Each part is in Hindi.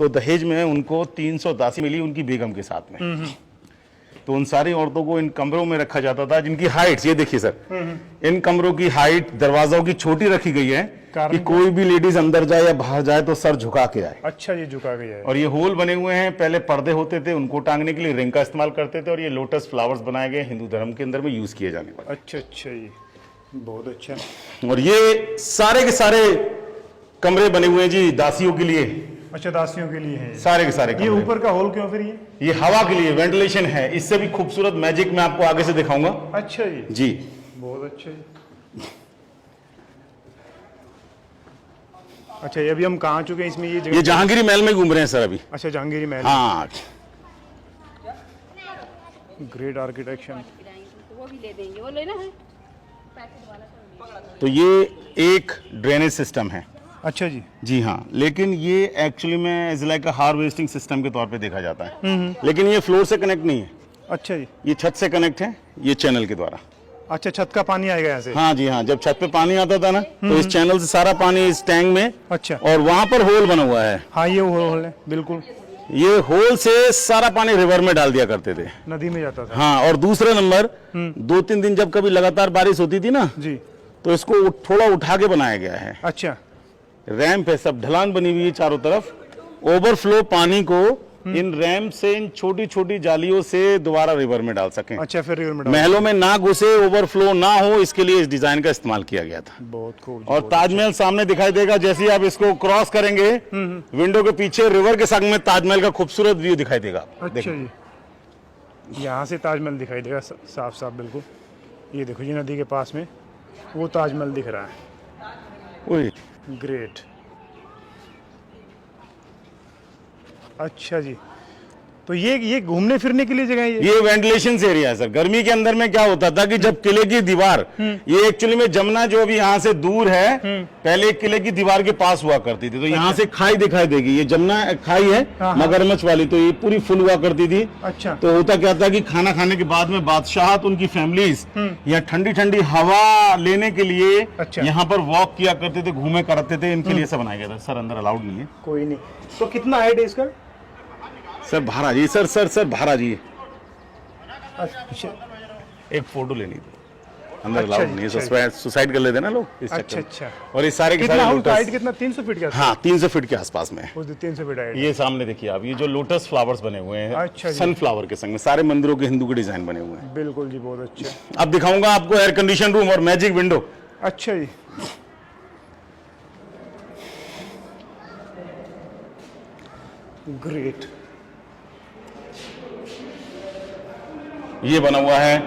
तो दहेज में उनको 300 दासी मिली उनकी बेगम के साथ में। तो उन सारी औरतों को इन कमरों में रखा जाता था जिनकी हाइट, ये देखिए सर, इन कमरों की हाइट दरवाजों की छोटी रखी गई है कि कोई भी लेडीज अंदर जाए या बाहर जाए तो सर झुका के आए। अच्छा, ये झुका के जाए। और ये होल बने हुए हैं, पहले पर्दे होते थे उनको टांगने के लिए रिंग का इस्तेमाल करते थे, और ये लोटस फ्लावर्स बनाए गए हिंदू धर्म के अंदर में यूज किए जाने वाले। अच्छा अच्छा, ये बहुत अच्छा। और ये सारे के सारे कमरे बने हुए हैं जी दासियों के लिए। अच्छा, दासियों के लिए है सारे के सारे। ये ऊपर का होल क्यों फिर? ये हवा के लिए, वेंटिलेशन है। इससे भी खूबसूरत मैजिक मैं आपको आगे से दिखाऊंगा। अच्छा जी, बहुत अच्छा जी। अच्छा, ये अभी हम कहाँ आ चुके हैं इसमें? ये जहांगीरी महल में घूम रहे हैं सर अभी। अच्छा, जहांगीरी महल। हाँ, ग्रेट आर्किटेक्चर। वो भी ले देंगे, वो लेना है। तो ये एक ड्रेनेज सिस्टम है। अच्छा जी। जी हाँ, लेकिन ये एक्चुअली में is like a harvesting system के तौर पे देखा जाता है। लेकिन ये फ्लोर से कनेक्ट नहीं है। अच्छा जी। ये छत से कनेक्ट है, ये चैनल के द्वारा। अच्छा, छत का पानी आएगा यहाँ से? हाँ जी हाँ, जब छत पे पानी आता था ना तो इस चैनल से सारा पानी इस टैंक में। अच्छा। और वहां पर होल बना हुआ है। हाँ, ये होल है बिल्कुल। ये होल से सारा पानी रिवर में डाल दिया करते थे, नदी में जाता था। हाँ। और दूसरा नंबर, 2-3 दिन जब कभी लगातार बारिश होती थी ना जी, तो इसको थोड़ा उठा के बनाया गया है। अच्छा। रैंप है, सब ढलान बनी हुई है चारों तरफ। ओवरफ्लो पानी को इन रैंप से, इन छोटी छोटी जालियों से दोबारा रिवर में डाल सकें। अच्छा, फिर रिवर में महलों में ना घुसे, ओवरफ्लो ना हो, इसके लिए इस डिजाइन का इस्तेमाल किया गया था। बहुत खूब। और ताजमहल सामने दिखाई देगा जैसे ही आप इसको क्रॉस करेंगे, विंडो के पीछे रिवर के संग में ताजमहल का खूबसूरत व्यू दिखाई देगा। अच्छा जी, यहाँ से ताजमहल दिखाई देगा साफ साफ बिल्कुल। ये देखो, ये नदी के पास में वो ताजमहल दिख रहा है। ग्रेट। अच्छा जी, तो ये घूमने फिरने के लिए जगह है? ये वेंटिलेशन एरिया है सर। गर्मी के अंदर में क्या होता था कि जब किले की दीवार, ये एक्चुअली में जमुना जो अभी यहाँ से दूर है, पहले किले की दीवार के पास हुआ करती थी। तो यहाँ से खाई दिखाई देगी, ये जमुना खाई है मगरमच्छ वाली, तो ये पूरी फुल हुआ करती थी। अच्छा। तो होता क्या था कि खाना खाने के बाद में बादशाह उनकी फैमिलीज या ठंडी ठंडी हवा लेने के लिए यहाँ पर वॉक किया करते थे, घूमे करते थे। इनके लिए सब बनाया गया था सर, अंदर अलाउड नहीं है। कोई नहीं। तो कितना हाइट है इसका? सर बाहर आ जाइए सर, सर बाहर आ जाइए। अच्छा, एक फोटो लेनी थी, अंदर अलाउड नहीं है, सुसाइड कर लेते ना लोग इस अच्छा चक्कर। अच्छा। और ये सारे के सारे हाइट कितना? 300 फीट का? हाँ, 300 फीट के आसपास में। 300 फीट हाइट। ये सामने देखिए आप, ये जो लोटस फ्लावर्स बने हुए हैं, अच्छा, सनफ्लावर के संग में सारे मंदिरों के हिंदू के डिजाइन बने हुए हैं। बिल्कुल जी, बहुत अच्छा। अब दिखाऊंगा आपको एयर कंडीशन रूम और मैजिक विंडो। अच्छा जी, ग्रेट। ये बना हुआ है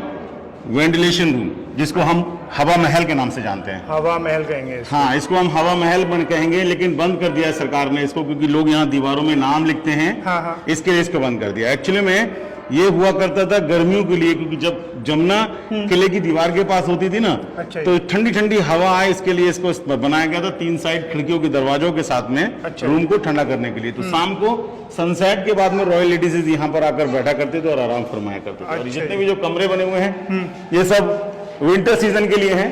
वेंटिलेशन रूम, जिसको हम हवा महल के नाम से जानते हैं। हवा महल कहेंगे इसको। हाँ, इसको हम हवा महल कहेंगे, लेकिन बंद कर दिया है सरकार ने इसको, क्योंकि लोग यहाँ दीवारों में नाम लिखते हैं। हाँ। इसके लिए इसको बंद कर दिया। एक्चुअली में ये हुआ करता था गर्मियों के लिए, क्योंकि जब जमुना किले की दीवार के पास होती थी ना, अच्छा। तो ठंडी ठंडी हवा आए, इसके लिए इसको बनाया गया था 3 साइड खिड़कियों के दरवाजों के साथ में। अच्छा। रूम को ठंडा करने के लिए। तो शाम को सनसेट के बाद में रॉयल लेडीज यहाँ पर आकर बैठा करते थे और आराम फरमाया करते थे। और जितने भी जो कमरे बने हुए हैं, ये सब विंटर सीजन के लिए हैं।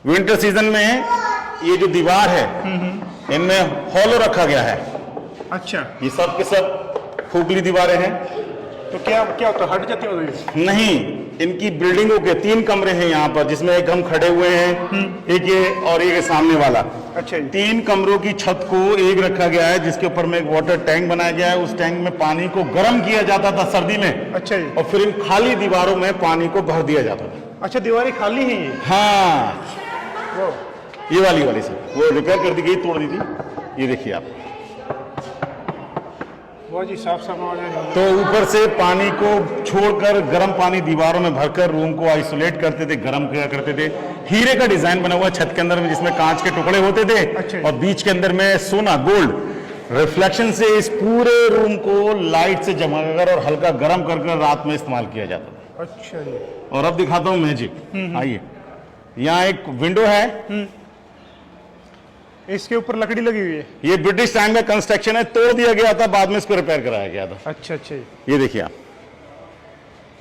विंटर सीजन में ये जो दीवार है, इनमें हॉलो रखा गया है। अच्छा, ये सब के सब खोखली दीवारें हैं। तो क्या होता है, हट जाती है? नहीं, इनकी बिल्डिंगों के 3 कमरे हैं यहाँ पर, जिसमें एक हम खड़े हुए हैं, एक ये और एक सामने वाला। अच्छा। 3 कमरों की छत को एक रखा गया है, जिसके ऊपर में एक वाटर टैंक बनाया गया है। उस टैंक में पानी को गर्म किया जाता था सर्दी में। अच्छा जी। और फिर इन खाली दीवारों में पानी को भर दिया जाता था। अच्छा, दीवारें खाली हैं ये? हाँ, ये वाली सर, वो रिपेयर कर दी गई, तोड़ दी थी। ये देखिए आप, जी, साफ साफ आवाज आ रही है। तो ऊपर से पानी को छोड़कर गर्म पानी दीवारों में भरकर रूम को आइसोलेट करते थे, गर्म किया करते थे। हीरे का डिजाइन बना हुआ छत के अंदर में, जिसमें कांच के टुकड़े होते थे। अच्छा। और बीच के अंदर में सोना, गोल्ड रिफ्लेक्शन से इस पूरे रूम को लाइट से जमाकर और हल्का गर्म कर रात में इस्तेमाल किया जाता था। अच्छा जी। और अब दिखाता हूँ मैजिक। आइए, यहाँ एक विंडो है, इसके ऊपर लकड़ी लगी हुई है। ये ब्रिटिश टाइम में कंस्ट्रक्शन है, तोड़ दिया गया था, बाद में इसको रिपेयर कराया गया था। अच्छा अच्छा। ये देखिए आप,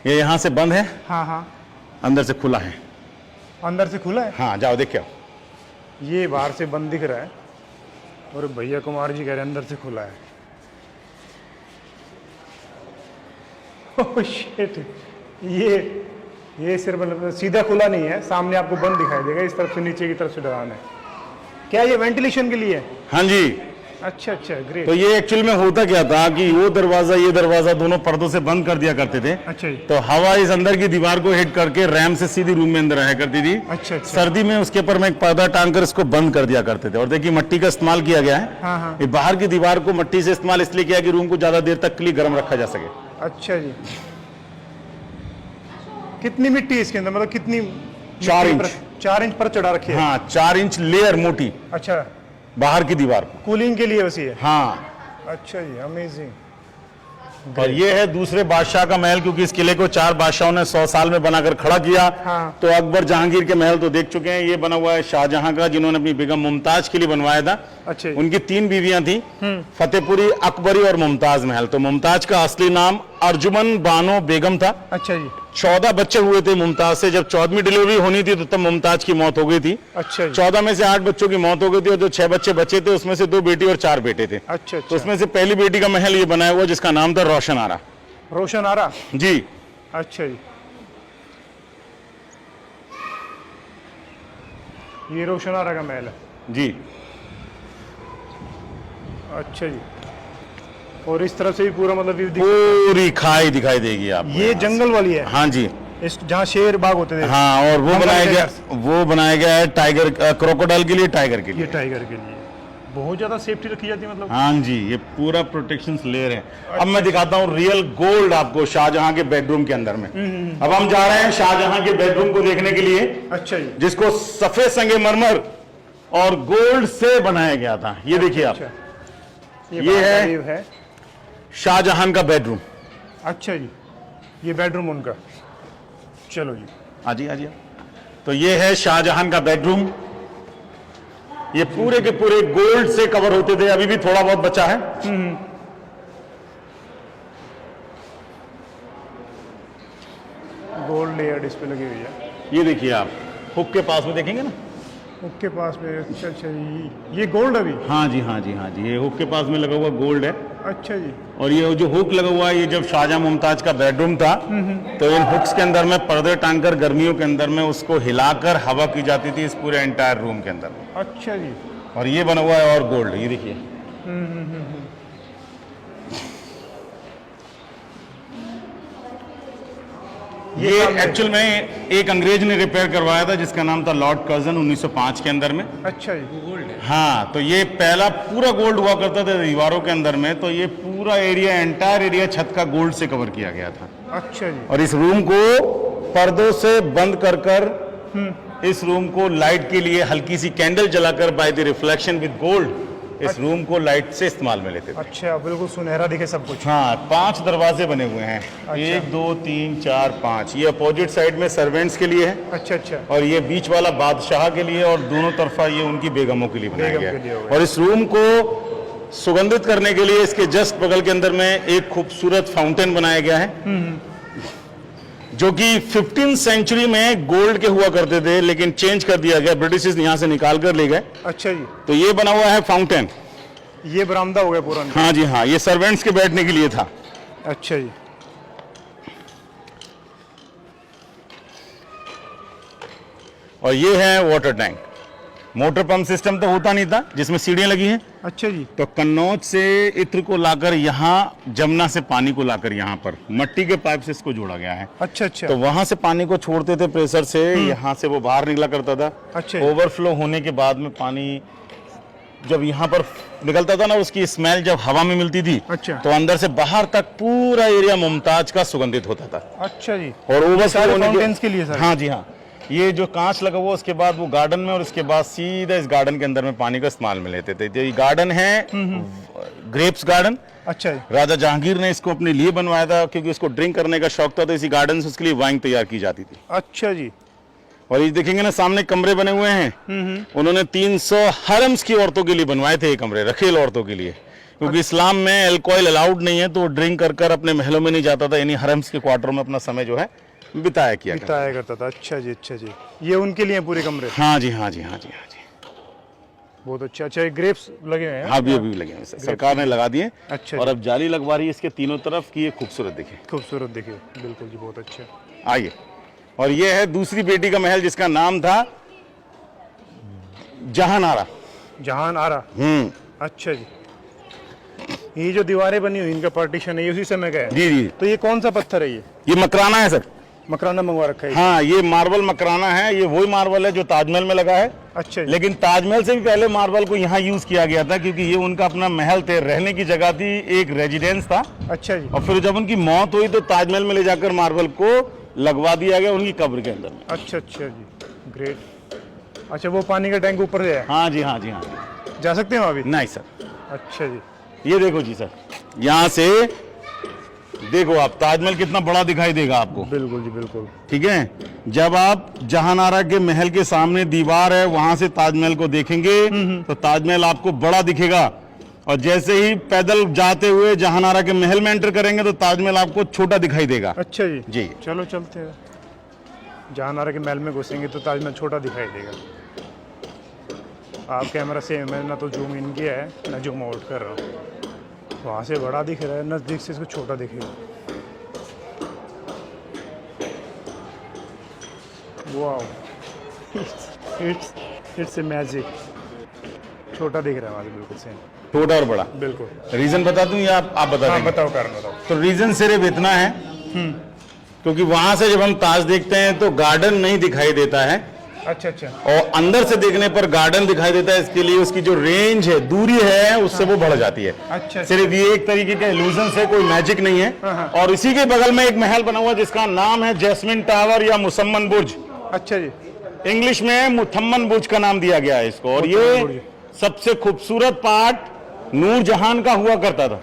ये यहाँ से बंद है। हाँ, अंदर से खुला है। अंदर से खुला है? हाँ, जाओ देख के आओ। ये बाहर से बंद दिख रहा है, और भैया कुमार जी कह रहे हैं अंदर से खुला है। ओह शिट, ये सिर्फ मतलब सीधा खुला नहीं है, सामने आपको बंद दिखाई देगा, इस तरफ से नीचे की तरफ से ढलान है। क्या ये वेंटिलेशन के लिए है? हाँ जी। अच्छा अच्छा, ग्रेट। तो ये एक्चुअल में होता क्या था कि वो दरवाजा ये दरवाजा दोनों पर्दों से बंद कर दिया करते थे। अच्छा जी। तो हवा इस अंदर की दीवार को हिट करके रैम से सीधी रूम में अंदर आया करती थी। अच्छा अच्छा। सर्दी में उसके ऊपर में एक पर्दा टांग कर इसको बंद कर दिया करते थे। और देखिए मट्टी का इस्तेमाल किया गया है। हाँ हाँ। ये बाहर की दीवार को मट्टी से इस्तेमाल इसलिए किया कि रूम को ज्यादा देर तक के लिए गर्म रखा जा सके। अच्छा जी। कितनी मिट्टी है इसके अंदर, मतलब कितनी? 4 इंच। 4 इंच पर चढ़ा रखी है? हाँ, 4 इंच लेयर मोटी अच्छा, बाहर की दीवार को। कूलिंग के लिए वैसी है? हाँ। अच्छा जी, अमेजिंग। और ये है दूसरे बादशाह का महल, क्योंकि इस किले को 4 बादशाहों ने 100 साल में बनाकर खड़ा किया। हाँ। तो अकबर जहांगीर के महल तो देख चुके हैं, ये बना हुआ है शाहजहां का, जिन्होंने अपनी बेगम मुमताज के लिए बनवाया था। अच्छा जी। उनकी 3 बीवियां थी, फतेहपुरी, अकबरी और मुमताज महल। तो मुमताज का असली नाम अर्जुमन बानो बेगम था। अच्छा जी। 14 बच्चे हुए थे मुमताज से। जब 14वीं डिलीवरी होनी थी तो तब मुमताज की मौत हो गई थी। अच्छा जी। 14 में से 8 बच्चों की मौत हो गई थी, और जो 6 बच्चे बचे थे उसमें से 2 बेटी और 4 बेटे थे। अच्छा तो अच्छा। उसमें से पहली बेटी का महल ये बनाया हुआ जिसका नाम था रोशन आरा। रोशन आरा? जी। अच्छा जी। ये रोशन आरा का महल है? जी। अच्छा जी। और इस तरफ से भी पूरा मतलब व्यू पूरी खाई दिखाई देगी आपको। ये जंगल वाली है? हाँ जी। इस जहाँ शेर बाग होते थे? हाँ, और वो बनाया गया है टाइगर, क्रोकोडाइल के लिए, टाइगर के ये लिए। टाइगर के लिए बहुत ज्यादा सेफ्टी रखी जाती है मतलब? हाँ जी, ये पूरा प्रोटेक्शन लेयर है। अब मैं दिखाता हूँ रियल गोल्ड आपको शाहजहां के बेडरूम के अंदर में। अब हम जा रहे हैं शाहजहां के बेडरूम को देखने के लिए। अच्छा जी। जिसको सफेद संगमरमर और गोल्ड से बनाया गया था। ये देखिए आप, ये है शाहजहां का बेडरूम। अच्छा जी, ये बेडरूम उनका। चलो जी, आजी आजी। तो ये है शाहजहां का बेडरूम। ये पूरे के पूरे गोल्ड से कवर होते थे, अभी भी थोड़ा बहुत बचा है। गोल्ड लेयर इस पे लगी हुई है। ये देखिए आप, हुक के पास में देखेंगे ना, हुक के पास में। अच्छा अच्छा, ये गोल्ड अभी? हाँ जी हाँ जी हाँ जी, ये हुक के पास में लगा हुआ गोल्ड है। अच्छा जी। और ये जो हुक लगा हुआ है, ये जब शाहजहां मुमताज का बेडरूम था तो इन हुक्स के अंदर में पर्दे टांगकर गर्मियों के अंदर में उसको हिलाकर हवा की जाती थी इस पूरे एंटायर रूम के अंदर में। अच्छा जी। और ये बना हुआ है और गोल्ड, ये देखिए। ये एक्चुअल में एक अंग्रेज ने रिपेयर करवाया था जिसका नाम था लॉर्ड कर्जन 1905 के अंदर में। अच्छा जी। हाँ, तो ये पहला पूरा गोल्ड हुआ करता था दीवारों के अंदर में। तो ये पूरा एरिया, एंटायर एरिया छत का गोल्ड से कवर किया गया था। अच्छा जी। और इस रूम को पर्दों से बंद कर इस रूम को लाइट के लिए हल्की सी कैंडल जलाकर by the reflection with gold इस रूम को लाइट से इस्तेमाल में लेते थे। अच्छा, बिल्कुल सुनहरा दिखे सब कुछ। हाँ, 5 दरवाजे बने हुए हैं। अच्छा। 1 2 3 4 5। ये अपोजिट साइड में सर्वेंट्स के लिए है। अच्छा अच्छा। और ये बीच वाला बादशाह के लिए, और दोनों तरफा ये उनकी बेगमों के लिए बनाया बेगम गया के लिए है। होगा। और इस रूम को सुगंधित करने के लिए इसके जस्ट बगल के अंदर में एक खूबसूरत फाउंटेन बनाया गया है, जो कि 15th सेंचुरी में गोल्ड के हुआ करते थे, लेकिन चेंज कर दिया गया, ब्रिटिश यहाँ से निकाल कर ले गए। अच्छा जी। तो ये बना हुआ है फाउंटेन। ये बरामदा हो गया पूरा? हाँ जी हाँ, ये सर्वेंट्स के बैठने के लिए था। अच्छा जी। और ये है water tank. Motor pump system तो होता नहीं था जिसमें सीढ़ियां लगी हैं। अच्छा जी। तो कन्नौज से इत्र को लाकर यहाँ, जमुना से पानी को लाकर यहाँ पर मट्टी के पाइप से इसको जोड़ा गया है। अच्छा अच्छा। तो वहां से पानी को छोड़ते थे प्रेशर से, यहाँ से वो बाहर निकला करता था। अच्छा। ओवरफ्लो होने के बाद में पानी जब यहाँ पर निकलता था ना, उसकी स्मेल जब हवा में मिलती थी, अच्छा। तो अंदर से बाहर तक पूरा एरिया मुमताज का सुगंधित होता था। अच्छा जी। और ओवरफ्लो सारे होने फाउंटेन्स के लिए सर? हाँ जी हाँ। ये जो कांच लगा हुआ, उसके बाद वो गार्डन में, और उसके बाद सीधा इस गार्डन के अंदर में पानी का इस्तेमाल में लेते थे। तो ये गार्डन है ग्रेप्स गार्डन। अच्छा जी। राजा जहांगीर ने इसको अपने लिए बनवाया था, क्योंकि उसको ड्रिंक करने का शौक था। तो इसी गार्डन से उसके लिए वाइन तैयार की जाती थी। अच्छा जी। और ये देखेंगे ना, सामने कमरे बने हुए हैं। उन्होंने 300 हरम्स की औरतों के लिए बनवाए थे ये कमरे, रखेल औरतों के लिए, क्योंकि इस्लाम में अल्कोहल अलाउड नहीं है। तो वो ड्रिंक कर अपने महलों में नहीं जाता था, यानी हरम्स के क्वार्टरों में अपना समय जो है बिताया करता था। अच्छा जी। अच्छा जी, ये उनके लिए पूरे कमरे? हाँ जी हाँ जी हाँ जी हाँ जी। बहुत अच्छा। अच्छा, ये ग्रेप्स लगे हुए हैं। हाँ, अभी लगे हैं सर, सरकार ने लगा दिए। अच्छा और अब जाली लगवा रही है इसके तीनों तरफ की, ये खूबसूरत दिखे। खूबसूरत देखिए, बिल्कुल जी, बहुत अच्छा। आइए, और ये है दूसरी बेटी का महल जिसका नाम था जहानारा। जहान आरा। अच्छा जी। ये जो दीवारें बनी हुई इनका पार्टीशन है, ये उसी समय का है? जी जी, तो ये कौन सा पत्थर है? ये मकराना है सर। मकराना मंगवा रखा है? हाँ, ये मार्बल मकराना है। ये वही मार्बल है जो ताजमहल में लगा है। अच्छा जी। लेकिन ताजमहल से भी पहले मार्बल को यहाँ यूज किया गया था, क्योंकि ये उनका अपना महल थे, रहने की जगह थी, एक रेजिडेंस था। अच्छा जी। और फिर जब उनकी मौत हुई तो ताजमहल में ले जाकर मार्बल को लगवा दिया गया उनकी कब्र के अंदर में। अच्छा अच्छा जी, ग्रेट। अच्छा, वो पानी का टैंक ऊपर से है? हाँ जी, हाँ जी, हाँ जी। जा सकते हैं वहाँ भी? नहीं सर। अच्छा जी। ये देखो जी सर, यहाँ से देखो आप, ताजमहल कितना बड़ा दिखाई देगा आपको। बिल्कुल जी, बिल्कुल। ठीक है, जब आप जहानारा के महल के सामने दीवार है वहां से ताजमहल को देखेंगे तो ताजमहल आपको बड़ा दिखेगा। और जैसे ही पैदल जाते हुए जहानारा के महल में एंटर करेंगे तो ताजमहल आपको छोटा दिखाई देगा। अच्छा जी। जी। चलो चलते हैं। जहानारा के महल में घुसेंगे तो ताजमहल छोटा दिखाई देगा। आप कैमरा से मैंने ना तो जूम इन किया है ना जूम आउट कर रहा हूँ। वहाँ से बड़ा दिख रहा है, नज़दीक से इसको छोटा दिखेगा। Wow, it's a magic. छोटा दिख रहा है वहाँ से, बिल्कुल सेम। छोटा और बड़ा, बिल्कुल। रीजन बता दूं या आप बता हाँ, देंगे? बताओ, कारण बताओ। तो रीजन सिर्फ इतना है क्योंकि वहां से जब हम ताज देखते हैं तो गार्डन नहीं दिखाई देता है, अच्छा अच्छा। और अंदर से देखने पर गार्डन दिखाई देता है। इसके लिए उसकी जो रेंज है, दूरी है, उससे वो बढ़ जाती है। अच्छा। सिर्फ ये एक तरीके का इल्यूजन है, कोई मैजिक नहीं है। और इसी के बगल में एक महल बना हुआ जिसका नाम है जैस्मिन टावर या मुसम्मन बुर्ज। अच्छा जी। इंग्लिश में मुथम्मन बुर्ज का नाम दिया गया है इसको। और ये सबसे खूबसूरत पार्ट नूरजहान का हुआ करता था।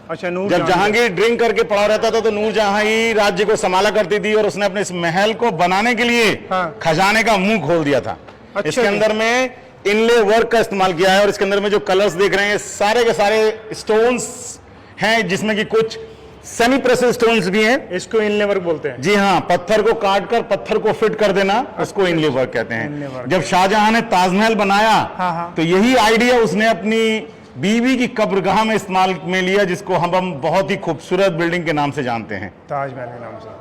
अच्छा, नूर जब जहांगीर ड्रिंक करके पड़ा रहता था तो नूरजहां ही राज्य को संभाला करती थी, और उसने अपने इस महल को बनाने के लिए खजाने का मुंह खोल दिया था। अच्छा, इसके अंदर में इनले वर्क का इस्तेमाल किया है, और इसके अंदर में जो कलर्स देख रहे हैं सारे के सारे स्टोन्स हैं, जिसमें कि कुछ सेमी प्रेसिड स्टोन्स भी हैं। इसको इनले वर्क बोलते हैं? जी हाँ, पत्थर को काट कर पत्थर को फिट कर देना, उसको इनले वर्क कहते हैं। जब शाहजहां ने ताजमहल बनाया तो यही आइडिया उसने अपनी बीवी की कब्रगाह में इस्तेमाल में लिया, जिसको हम बहुत ही खूबसूरत बिल्डिंग के नाम से जानते हैं, ताजमहल के नाम से।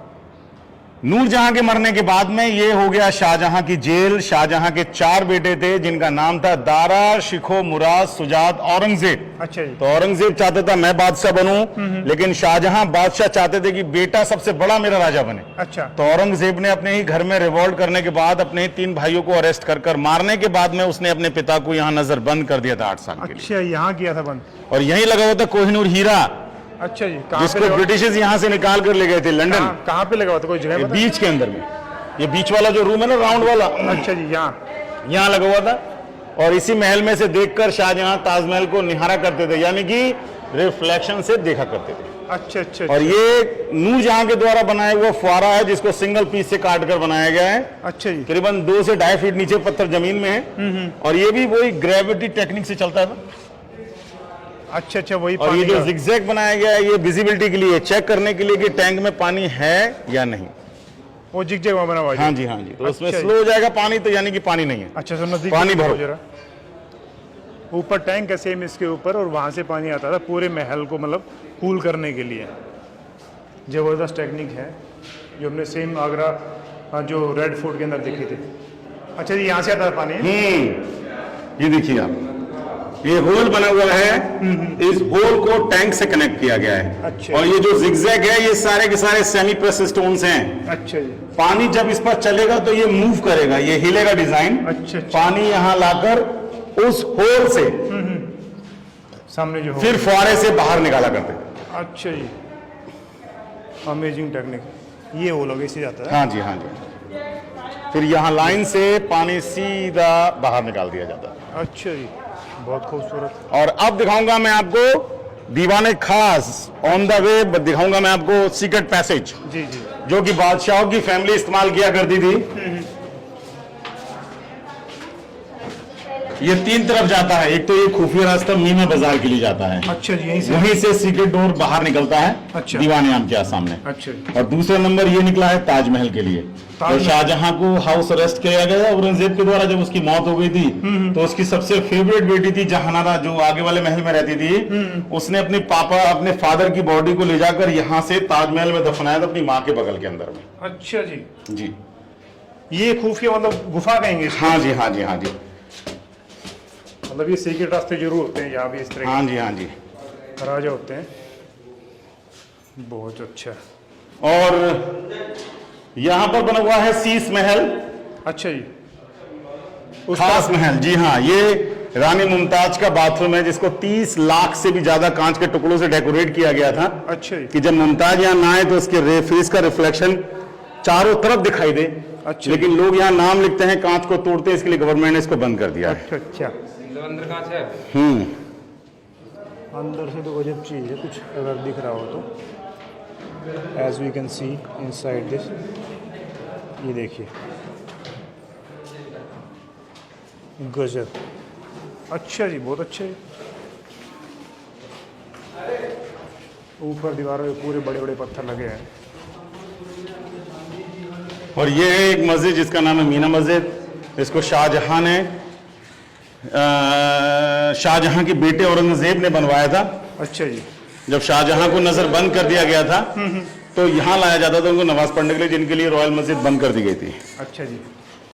नूरजहां के मरने के बाद में ये हो गया शाहजहां की जेल। शाहजहां के 4 बेटे थे जिनका नाम था दारा, शिखो, मुराद, सुजात, औरंगजेब। अच्छा जी। तो औरंगजेब चाहता था मैं बादशाह बनूं, लेकिन शाहजहां बादशाह चाहते थे कि बेटा सबसे बड़ा मेरा राजा बने। अच्छा। तो औरंगजेब ने अपने ही घर में रिवॉल्ट करने के बाद अपने 3 भाइयों को अरेस्ट कर मारने के बाद में उसने अपने पिता को यहाँ नजर बंद कर दिया था 8 साल के लिए। अच्छा, यहाँ किया था बंद? और यहीं लगा हुआ था कोहिनूर हीरा, अच्छा जी। जिसको ब्रिटिशर्स यहाँ से निकाल कर ले गए थे लंदन। कहाँ पे लगा हुआ था, कोई जगह पता? बीच के अंदर में, ये बीच वाला जो रूम है ना, राउंड वाला। अच्छा जी, यहाँ लगा हुआ था। और इसी महल में से देखकर शाहजहां ताजमहल को निहारा करते थे, यानी कि रिफ्लेक्शन से देखा करते थे। अच्छा अच्छा। और ये नूरजहां के द्वारा बनाया हुआ फुआरा है, जिसको सिंगल पीस से काट कर बनाया गया है। अच्छा जी। करीबन 2 से 2.5 फीट नीचे पत्थर जमीन में है, और ये भी वही ग्रेविटी टेक्निक से चलता है। अच्छा अच्छा, वही। और ये जो जिगजैग बनाया गया है, ये विजिबिलिटी के लिए, चेक करने के लिए कि टैंक में पानी है या नहीं। वो जिगजैग बना हुआ है? हाँ जी, हाँ जी। तो उसमें स्लो हो जाएगा पानी, तो यानी कि पानी नहीं है। अच्छा, नजदीक पानी भरो जरा। ऊपर टैंक है सेम इसके ऊपर, और वहां से पानी आता था पूरे महल को, मतलब कूल करने के लिए। जबरदस्त टेक्निक है जो हमने सेम आगरा जो रेड फोर्ट के अंदर देखी थी। अच्छा जी, यहाँ से आता था पानी? ये देखिए आप, ये होल बना हुआ है, इस होल को टैंक से कनेक्ट किया गया है। अच्छा। और ये जो जिगजैग है, ये सारे के सारे सेमी प्रेस स्टोन्स हैं। अच्छा जी। पानी जब इस पर चलेगा तो ये मूव करेगा, ये हिलेगा डिजाइन। अच्छा। पानी यहाँ लाकर उस होल से सामने जो फिर फुआरे से बाहर निकाला करते थे। अच्छा जी, अमेजिंग टेक्निक। ये होल होगा, इसी जाता है? हाँ जी, हाँ जी। फिर यहाँ लाइन से पानी सीधा बाहर निकाल दिया जाता है। अच्छा जी, बहुत खूबसूरत। और अब दिखाऊंगा मैं आपको दीवाने खास, ऑन द वे दिखाऊंगा मैं आपको सीक्रेट पैसेज, जी जी, जो कि बादशाहों की फैमिली इस्तेमाल किया करती थी। ये 3 तरफ जाता है। एक तो ये खुफिया रास्ता मीना बाजार के लिए जाता है, अच्छा जी, यहीं से। वहीं से सीक्रेट डोर बाहर निकलता है, अच्छा। दीवान आम के सामने। अच्छा जी। और दूसरा नंबर ये निकला है ताजमहल के लिए। तो शाहजहां को हाउस अरेस्ट किया गया औरंगजेब के द्वारा, जब उसकी मौत हो गई थी तो उसकी सबसे फेवरेट बेटी थी जहानारा, जो आगे वाले महल में रहती थी, उसने अपने पापा, अपने फादर की बॉडी को ले जाकर यहाँ से ताजमहल में दफनाया था, अपनी माँ के बगल के अंदर में। अच्छा जी, जी, ये खुफिया मतलब गुफा कहेंगे इसको? हाँ जी, हाँ जी, हाँ जी, मतलब ये सीक्रेट रास्ते जरूर होते हैं यहाँ भी इस तरह हाँ जी, हाँ जी। के राजा होते हैं। बहुत अच्छा। और यहाँ पर बना हुआ है शीश महल, अच्छा जी, खास महल। जी हाँ, ये रानी मुमताज का बाथरूम है, जिसको 30 लाख से भी ज्यादा कांच के टुकड़ों से डेकोरेट किया गया था। अच्छा जी, कि जब मुमताज यहाँ ना आए तो उसके फेस का रिफ्लेक्शन चारों तरफ दिखाई दे। अच्छा। लेकिन लोग यहाँ नाम लिखते हैं, कांच को तोड़ते हैं, इसके लिए गवर्नमेंट ने इसको बंद कर दिया है। अच्छा अच्छा। अंदर कांच है। अंदर से तो गजब चीज़ है, कुछ अगर दिख रहा हो तो। As we can see inside this, ये देखिए गजब। अच्छा जी, बहुत अच्छा है। ऊपर दीवारों पे पूरे बड़े बड़े पत्थर लगे हैं। और ये है एक मस्जिद जिसका नाम है मीना मस्जिद। इसको शाहजहां ने शाहजहां के बेटे औरंगजेब ने बनवाया था। अच्छा जी, जब शाहजहां को नजर बंद कर दिया गया था तो यहाँ लाया जाता था उनको नमाज पढ़ने के लिए, जिनके लिए रॉयल मस्जिद बंद कर दी गई थी। अच्छा जी।